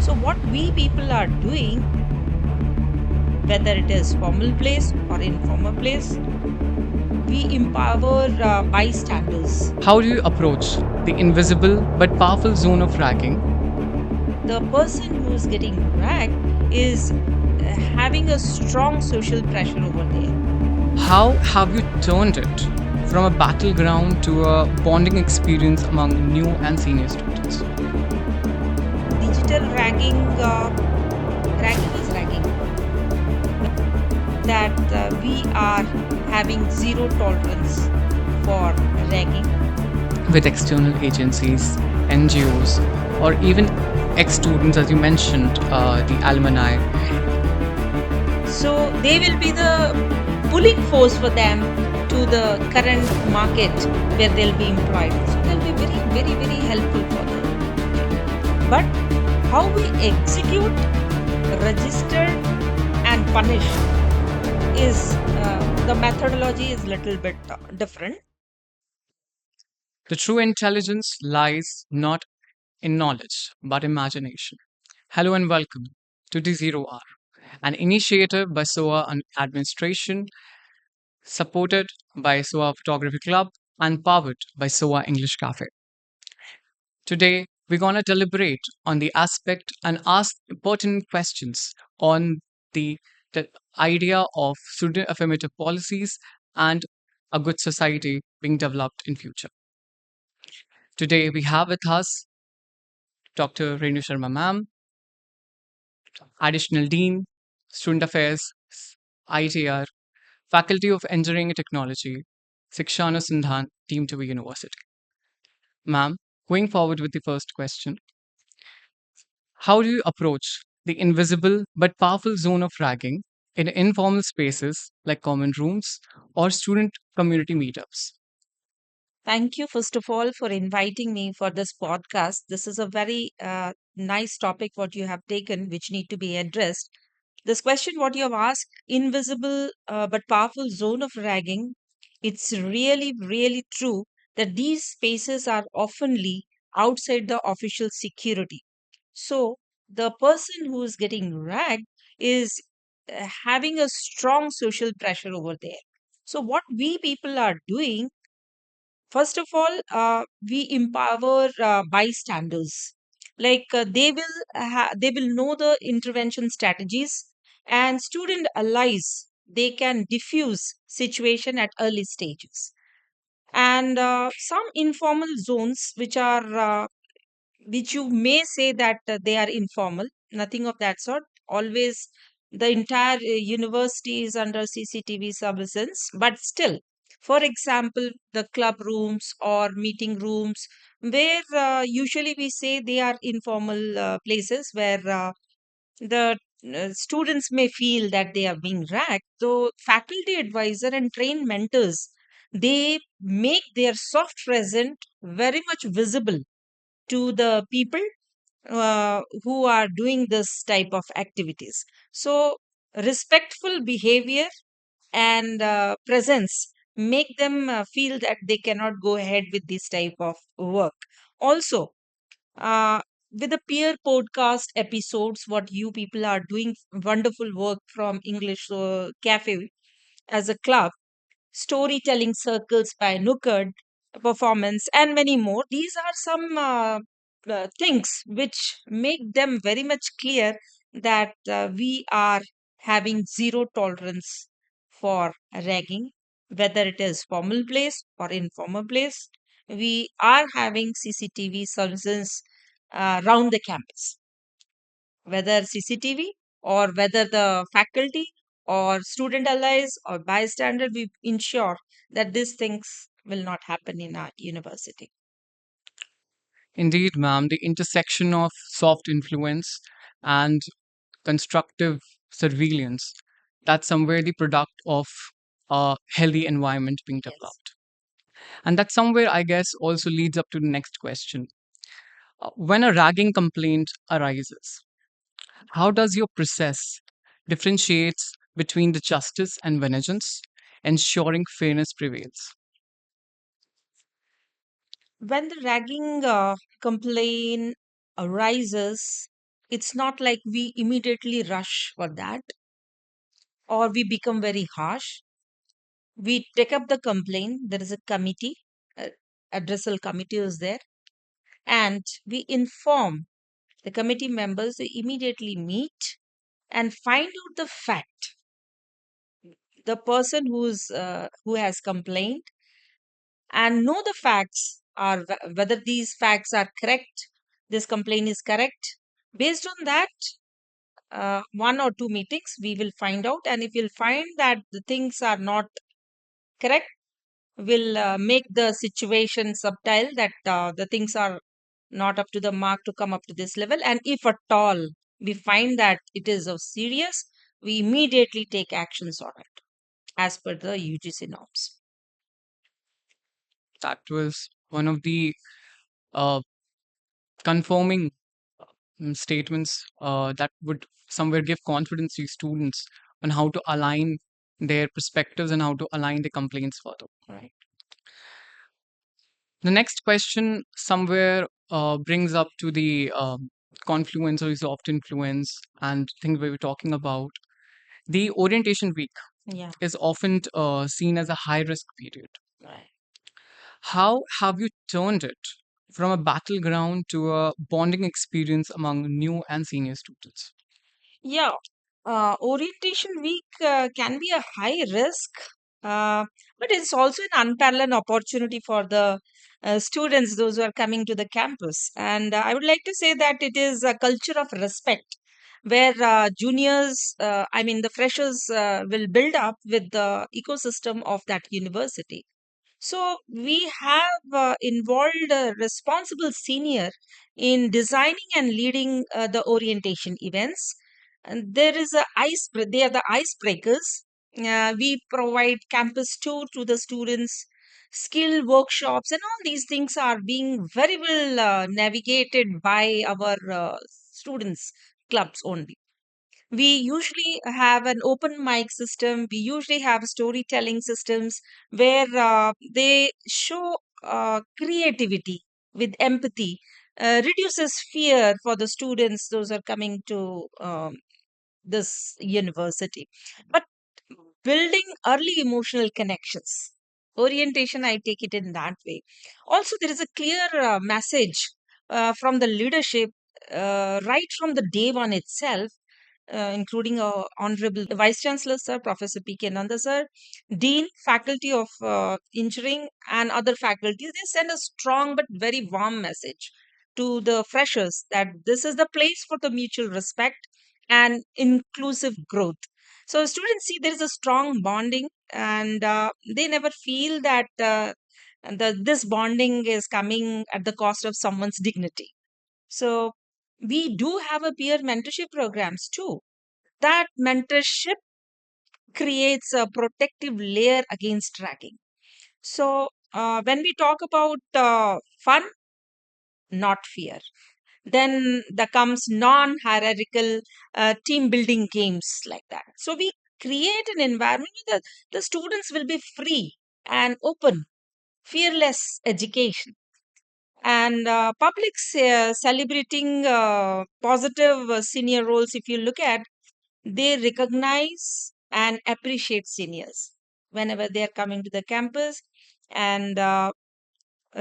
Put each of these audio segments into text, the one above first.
So, what we people are doing, whether it is formal place or informal place, we empower bystanders. How do you approach the invisible but powerful zone of ragging? The person who's getting ragged is having a strong social pressure over there. How have you turned it from a battleground to a bonding experience among new and senior students? Digital ragging is ragging. That we are having zero tolerance for ragging. With external agencies, NGOs, or even ex students, as you mentioned, the alumni? So they will be the pulling force for them to the current market where they'll be employed. So they'll be very, very, very helpful for them. But how we execute, register, and punish is the methodology is little bit different. The true intelligence lies not in knowledge, but imagination. Hello and welcome to the Zero Hour, an initiative by SOA Administration, supported by SOA Photography Club, and powered by SOA English Café. Today, we're going to deliberate on the aspect and ask pertinent questions on the idea of student affirmative policies and a good society being developed in future. Today, we have with us Dr. Renu Sharma ma'am, Additional Dean, Student Affairs, ITR, Faculty of Engineering and Technology, Siksha O Anusandhan, Team Dewey University. Ma'am, going forward with the first question, how do you approach the invisible but powerful zone of ragging in informal spaces like common rooms or student community meetups? Thank you, first of all, for inviting me for this podcast. This is a very nice topic what you have taken, which need to be addressed. This question, what you have asked, invisible but powerful zone of ragging, it's really, really true that these spaces are oftenly outside the official security. So the person who is getting ragged is having a strong social pressure over there. So what we people are doing, first of all, we empower bystanders. Like they will know the intervention strategies, and student allies they can diffuse situation at early stages. And some informal zones which you may say that they are informal, nothing of that sort. Always the entire university is under CCTV surveillance, but still, for example, the club rooms or meeting rooms, where usually we say they are informal places where the students may feel that they are being racked. So, faculty advisor and trained mentors they make their soft present very much visible to the people who are doing this type of activities. So, respectful behavior and presence make them feel that they cannot go ahead with this type of work. Also, uh, with the peer podcast episodes, what you people are doing wonderful work from English Cafe as a club, storytelling circles by Nukkad, performance, and many more. These are some things which make them very much clear that we are having zero tolerance for ragging, whether it is formal place or informal place. We are having CCTV surveillance around the campus, whether CCTV or whether the faculty or student allies or bystander, we ensure that these things will not happen in our university. Indeed, ma'am, the intersection of soft influence and constructive surveillance, that's somewhere the product of a healthy environment being Yes. developed. And that somewhere, I guess, also leads up to the next question. When a ragging complaint arises, how does your process differentiates between the justice and vengeance, ensuring fairness prevails? When the ragging complaint arises, It's not like we immediately rush for that or we become very harsh. We take up the complaint. There is a committee, uh, addressal committee is there, and we inform the committee members to immediately meet and find out the fact. The person who has complained and know the facts are whether these facts are correct. This complaint is correct. Based on that, one or two meetings we will find out, and if we'll find that the things are not correct, will make the situation subtle that the things are not up to the mark to come up to this level. And if at all we find that it is of serious, we immediately take actions on it as per the UGC norms. That was one of the uh, confirming statements that would somewhere give confidence to students on how to align their perspectives and how to align the complaints further. Right. The next question somewhere brings up to the confluence or soft influence and things we were talking about. The orientation week Yeah. is often seen as a high risk period. Right. How have you turned it from a battleground to a bonding experience among new and senior students? Yeah, orientation week can be a high risk, uh, but it's also an unparalleled opportunity for the students, those who are coming to the campus. And I would like to say that it is a culture of respect where juniors, I mean, the freshers will build up with the ecosystem of that university. So we have involved a responsible senior in designing and leading the orientation events. And there is a they are the icebreakers. We provide campus tour to the students, skill workshops, and all these things are being very well navigated by our students clubs only. We usually have an open mic system. We usually have storytelling systems where they show creativity with empathy, reduces fear for the students those are coming to this university, but building early emotional connections. Orientation, I take it in that way. Also, there is a clear message from the leadership right from the day one itself, including Honorable Vice Chancellor Sir, Professor P.K. Nanda Sir, Dean, Faculty of Engineering, and other faculties. They send a strong but very warm message to the freshers that this is the place for the mutual respect and inclusive growth. So students see there is a strong bonding, and they never feel that this bonding is coming at the cost of someone's dignity. So we do have a peer mentorship programs too. That mentorship creates a protective layer against ragging. So, when we talk about fun, not fear, then there comes non hierarchical team building games like that. So, we create an environment where the students will be free and open, fearless education. And celebrating positive senior roles, if you look at, they recognize and appreciate seniors whenever they are coming to the campus, and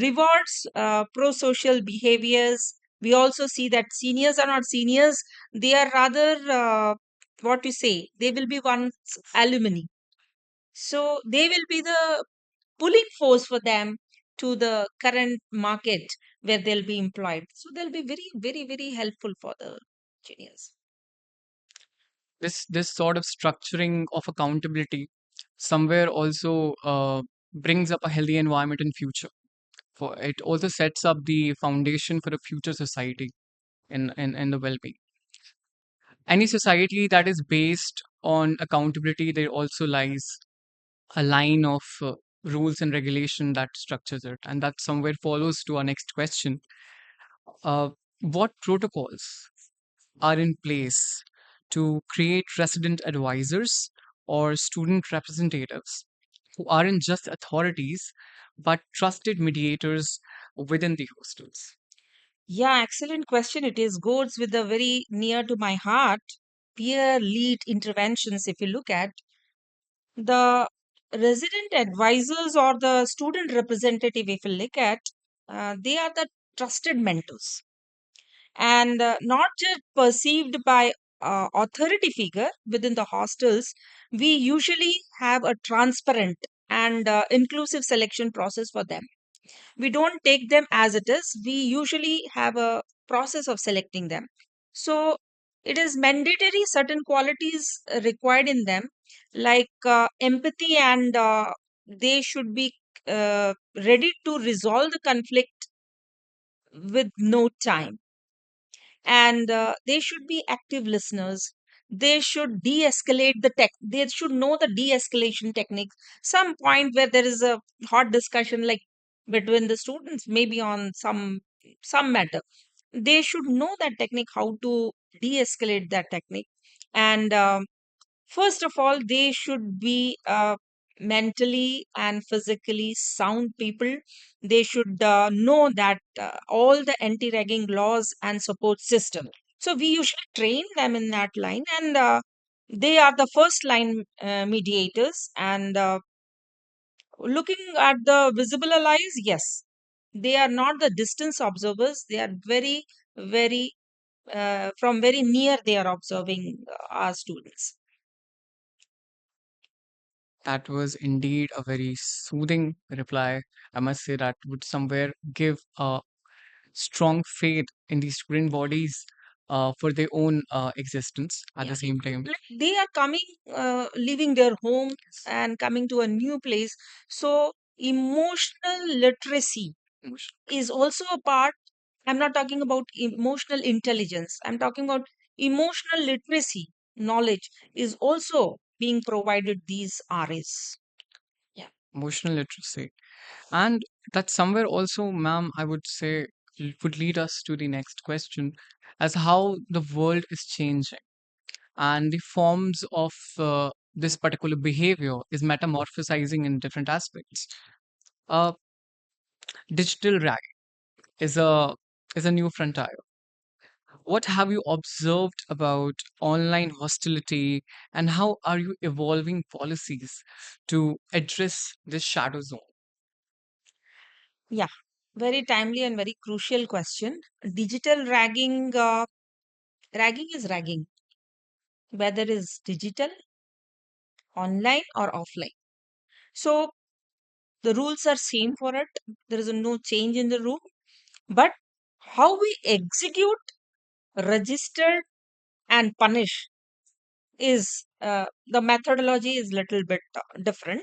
rewards pro-social behaviors. We also see that seniors are not seniors; they are rather what you say. They will be one's alumni, so they will be the pulling force for them to the current market where they'll be employed. So they'll be very, very, very helpful for the juniors. This sort of structuring of accountability somewhere also brings up a healthy environment in future. For it also sets up the foundation for a future society in the well-being. Any society that is based on accountability, there also lies a line of rules and regulation that structures it, and that somewhere follows to our next question. Uh, what protocols are in place to create resident advisors or student representatives who aren't just authorities but trusted mediators within the hostels? Yeah, excellent question. It is goes with the very near to my heart. Peer lead interventions, if you look at the resident advisors or the student representative, if you look at, they are the trusted mentors and not just perceived by authority figure within the hostels. We usually have a transparent and inclusive selection process for them. We don't take them as it is. We usually have a process of selecting them. So it is mandatory certain qualities required in them, like empathy, and they should be ready to resolve the conflict with no time, and they should be active listeners. They should de-escalate the tech. They should know the de-escalation techniques. Some point where there is a hot discussion, like between the students, maybe on some matter, they should know that technique, how to de-escalate that technique. And first of all, they should be mentally and physically sound people. They should know that all the anti-ragging laws and support system. So we usually train them in that line, and they are the first line mediators. And looking at the visible allies, yes, they are not the distance observers. They are very, very from very near. They are observing our students. That was indeed a very soothing reply. I must say that would somewhere give a strong faith in the student bodies for their own existence at the Yeah. same time. Like they are coming, leaving their home and coming to a new place. So emotional literacy Emotion. is also a part. I'm not talking about emotional intelligence. I'm talking about emotional literacy. Knowledge is also being provided these RAs. Yeah. Emotional literacy. And that somewhere also, ma'am, I would say would lead us to the next question as how the world is changing and the forms of this particular behavior is metamorphosizing in different aspects. Uh, Digital rag is a new frontier. What have you observed about online hostility and how are you evolving policies to address this shadow zone? Yeah. Very timely and very crucial question. Digital ragging, ragging is ragging, whether it's digital, online, or offline. So the rules are same for it. There is no change in the rule, but how we execute, register, and punish is the methodology is little bit different.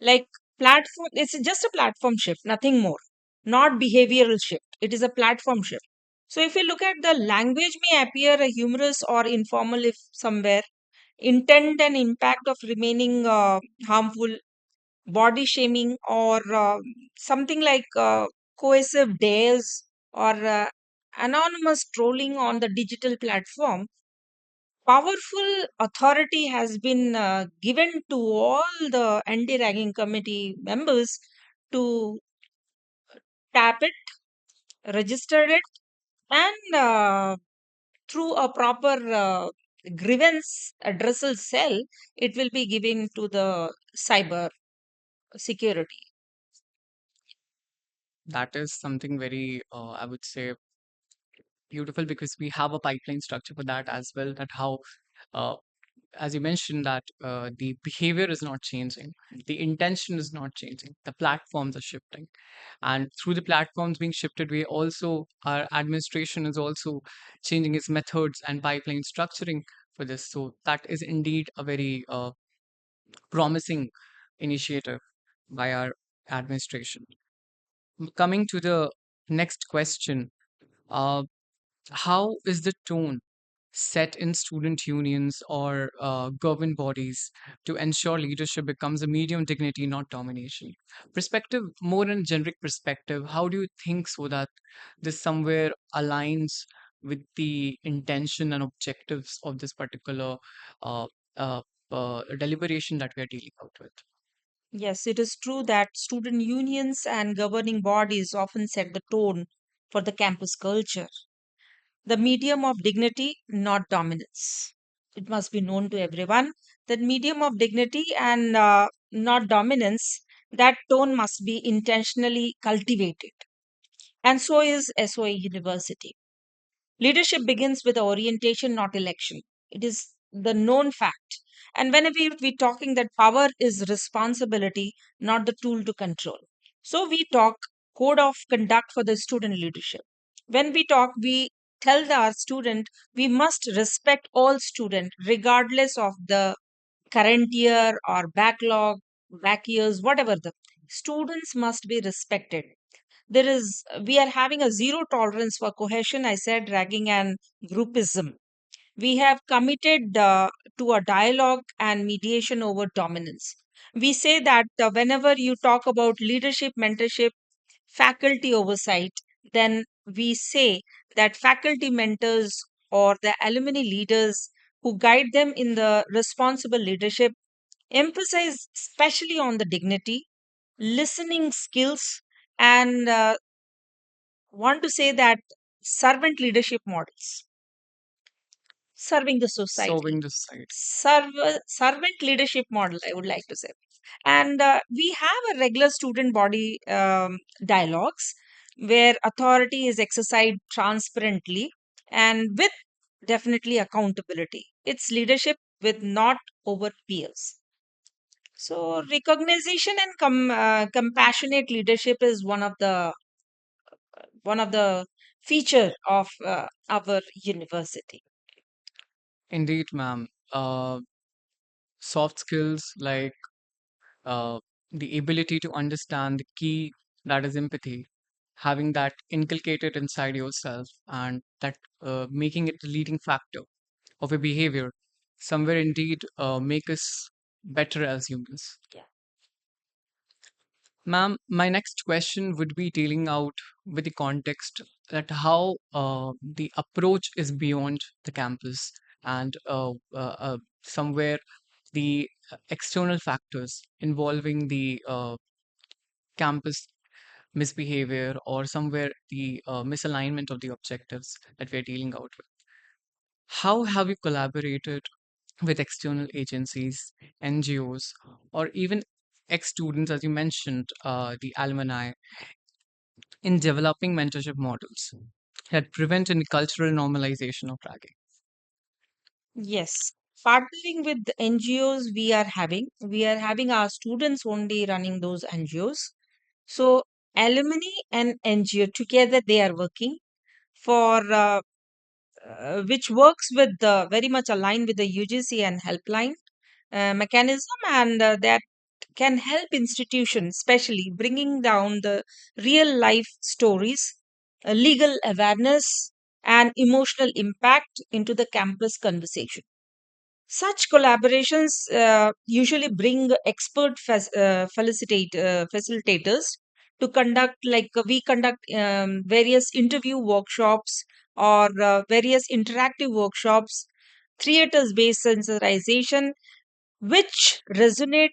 Like platform, it's just a platform shift, nothing more, not behavioral shift. It is a platform shift. So if you look at the language, may appear a humorous or informal if somewhere. Intent and impact of remaining harmful, body shaming, or something like coercive dares, or anonymous trolling on the digital platform. Powerful authority has been given to all the anti-ragging committee members to tap it, register it, and through a proper grievance addressal cell, it will be given to the cyber security. That is something very, I would say, beautiful because we have a pipeline structure for that as well. That how, uh, as you mentioned, that the behavior is not changing, the intention is not changing, the platforms are shifting, and through the platforms being shifted, we also our administration is also changing its methods and pipeline structuring for this. So that is indeed a very promising initiative by our administration. Coming to the next question, uh, how is the tone set in student unions or government bodies to ensure leadership becomes a medium dignity, not domination? Perspective, more in generic perspective, how do you think so that this somewhere aligns with the intention and objectives of this particular uh, uh, deliberation that we are dealing out with? Yes, it is true that student unions and governing bodies often set the tone for the campus culture. The medium of dignity, not dominance. It must be known to everyone that medium of dignity and not dominance, that tone must be intentionally cultivated. And so is SOA University. Leadership begins with orientation, not election. It is the known fact. And whenever we're talking that power is responsibility, not the tool to control. So we talk code of conduct for the student leadership. When we talk, we tell our student we must respect all students regardless of the current year or backlog, back years, whatever the students must be respected. There is We are having a zero tolerance for cohesion, I said, ragging and groupism. We have committed to a dialogue and mediation over dominance. We say that whenever you talk about leadership, mentorship, faculty oversight, then we say that faculty mentors or the alumni leaders who guide them in the responsible leadership emphasize especially on the dignity, listening skills, and want to say that servant leadership models, serving the society, Serving the society. servant leadership model, I would like to say. And we have a regular student body dialogues where authority is exercised transparently and with definitely accountability. It's leadership with not over peers. So recognition and compassionate leadership is one of the feature of our university. Indeed, ma'am. Soft skills like uh, the ability to understand the key, that is empathy, having that inculcated inside yourself, and that making it the leading factor of a behavior, somewhere indeed make us better as humans. Yeah. Ma'am, my next question would be dealing out with the context that how the approach is beyond the campus and somewhere the external factors involving the campus misbehavior or somewhere the misalignment of the objectives that we're dealing out with. How have you collaborated with external agencies, NGOs, or even ex students, as you mentioned, the alumni, in developing mentorship models that prevent any cultural normalization of ragging? Yes. Partnering with the NGOs, we are having our students only running those NGOs. So alumni and NGO together they are working for which works with very much aligned with the UGC and helpline mechanism, and that can help institutions, especially bringing down the real life stories, legal awareness, and emotional impact into the campus conversation. Such collaborations usually bring expert facilitators to conduct, like we conduct various interview workshops or various interactive workshops, theaters based sensitization, which resonate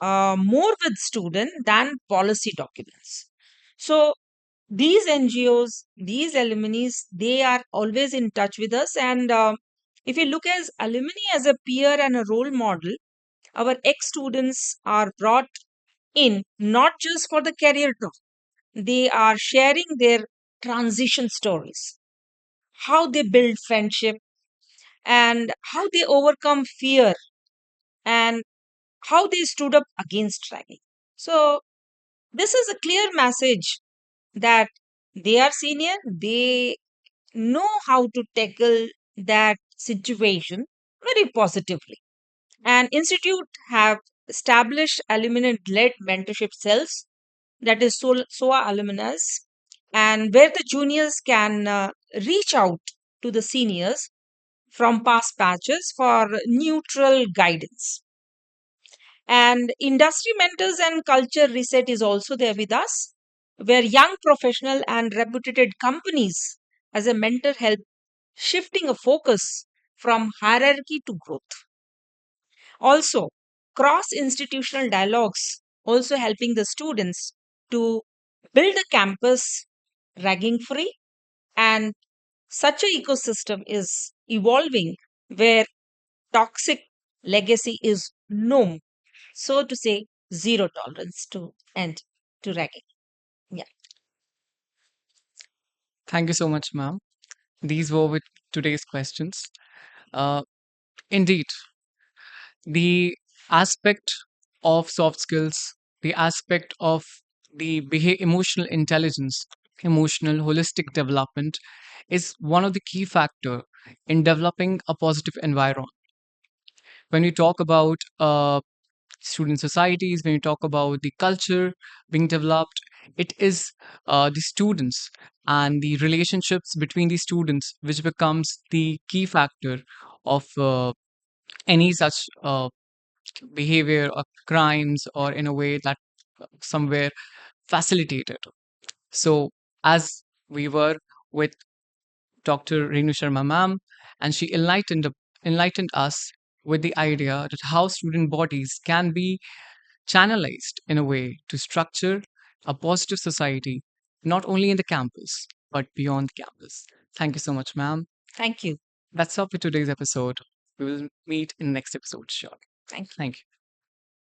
more with student than policy documents. So these NGOs, these alumni, they are always in touch with us. And if you look as alumni as a peer and a role model, our ex students are brought in not just for the career talk, they are sharing their transition stories, how they build friendship, and how they overcome fear, and how they stood up against ragging. So, this is a clear message that they are senior, they know how to tackle that situation very positively. And institute have established alumni-led mentorship cells, that is SOA alumnus, and where the juniors can reach out to the seniors from past batches for neutral guidance. And industry mentors and culture reset is also there with us, where young professional and reputed companies as a mentor help shifting a focus from hierarchy to growth. Also, cross institutional dialogues also helping the students to build a campus ragging free, and such a ecosystem is evolving where toxic legacy is no, so to say, zero tolerance to end to ragging. Yeah. Thank you so much, ma'am. These were with today's questions. Uh, Indeed, the aspect of soft skills, the aspect of the emotional intelligence, emotional holistic development is one of the key factor in developing a positive environment. When we talk about student societies, when we talk about the culture being developed, it is the students and the relationships between the students which becomes the key factor of any such behavior or crimes, or in a way that somewhere facilitated. So, as we were with Dr. Renu Sharma ma'am, and she enlightened us with the idea that how student bodies can be channelized in a way to structure a positive society, not only in the campus, but beyond the campus. Thank you so much, ma'am. Thank you. That's all for today's episode. We will meet in the next episode, sure. Thank you. Thank you.